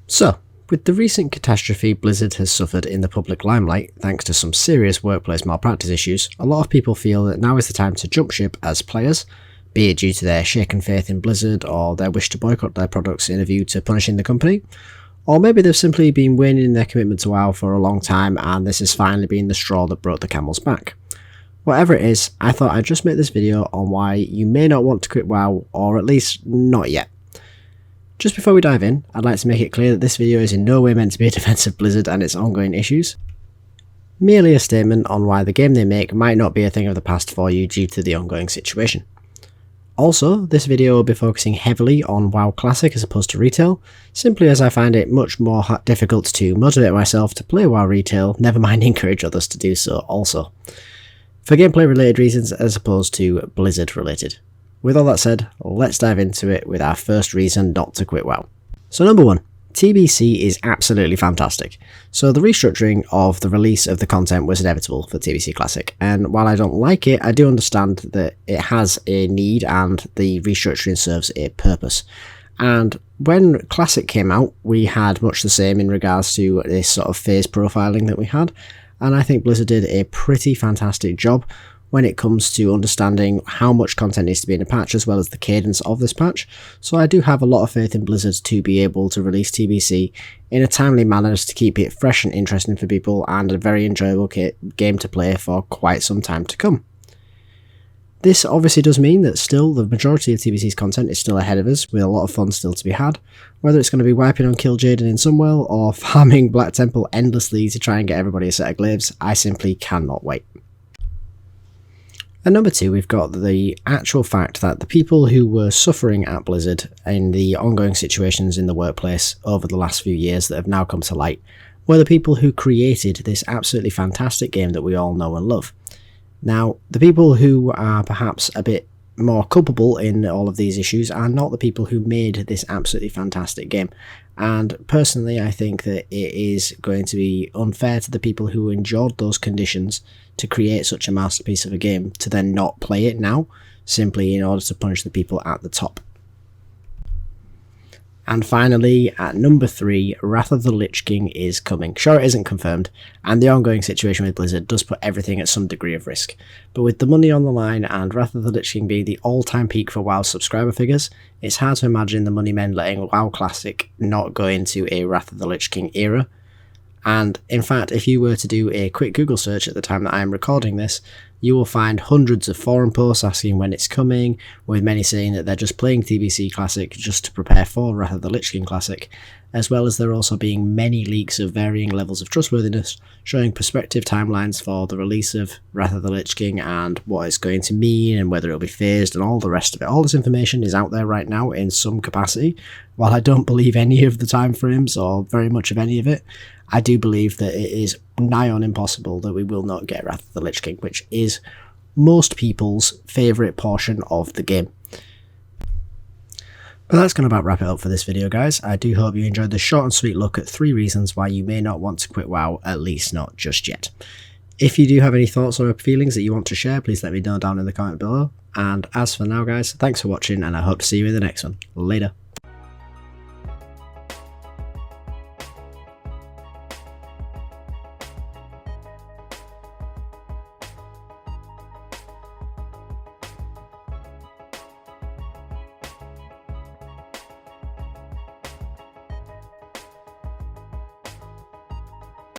So, with the recent catastrophe Blizzard has suffered in the public limelight thanks to some serious workplace malpractice issues, a lot of people feel that now is the time to jump ship as players, be it due to their shaken faith in Blizzard or their wish to boycott their products in a view to punishing the company, or maybe they've simply been waning their commitment to WoW for a long time and this has finally been the straw that broke the camel's back. Whatever it is, I thought I'd just make this video on why you may not want to quit WoW, or at least not yet. Just before we dive in, I'd like to make it clear that this video is in no way meant to be a defense of Blizzard and its ongoing issues, merely a statement on why the game they make might not be a thing of the past for you due to the ongoing situation. Also, this video will be focusing heavily on WoW Classic as opposed to Retail, simply as I find it much more difficult to motivate myself to play WoW Retail, never mind encourage others to do so also, for gameplay related reasons as opposed to Blizzard related. With all that said, let's dive into it with our first reason not to quit WoW. So number 1, TBC is absolutely fantastic. So the restructuring of the release of the content was inevitable for TBC Classic, and while I don't like it, I do understand that it has a need and the restructuring serves a purpose. And when Classic came out, we had much the same in regards to this sort of phase profiling that we had, and I think Blizzard did a pretty fantastic job when it comes to understanding how much content needs to be in a patch as well as the cadence of this patch. So I do have a lot of faith in Blizzard to be able to release TBC in a timely manner to keep it fresh and interesting for people and a very enjoyable game to play for quite some time to come. This obviously does mean that still the majority of TBC's content is still ahead of us, with a lot of fun still to be had, whether it's going to be wiping on Kil'jaeden in Sunwell or farming Black Temple endlessly to try and get everybody a set of glaives. I simply cannot wait. And number 2, we've got the actual fact that the people who were suffering at Blizzard in the ongoing situations in the workplace over the last few years that have now come to light were the people who created this absolutely fantastic game that we all know and love. Now, the people who are perhaps a bit more culpable in all of these issues are not the people who made this absolutely fantastic game. And personally, I think that it is going to be unfair to the people who endured those conditions to create such a masterpiece of a game to then not play it now, simply in order to punish the people at the top. And finally, at number 3, Wrath of the Lich King is coming. Sure, it isn't confirmed, and the ongoing situation with Blizzard does put everything at some degree of risk. But with the money on the line and Wrath of the Lich King being the all-time peak for WoW subscriber figures, it's hard to imagine the money men letting WoW Classic not go into a Wrath of the Lich King era. And in fact, if you were to do a quick Google search at the time that I am recording this, you will find hundreds of forum posts asking when it's coming, with many saying that they're just playing TBC Classic just to prepare for Wrath of the Lich King Classic, as well as there also being many leaks of varying levels of trustworthiness, showing prospective timelines for the release of Wrath of the Lich King and what it's going to mean and whether it'll be phased and all the rest of it. All this information is out there right now in some capacity. While I don't believe any of the timeframes or very much of any of it, I do believe that it is nigh on impossible that we will not get Wrath of the Lich King, which is most people's favourite portion of the game. But that's going to about wrap it up for this video, guys. I do hope you enjoyed the short and sweet look at 3 reasons why you may not want to quit WoW, at least not just yet. If you do have any thoughts or feelings that you want to share, please let me know down in the comment below. And as for now, guys, thanks for watching and I hope to see you in the next one. Later.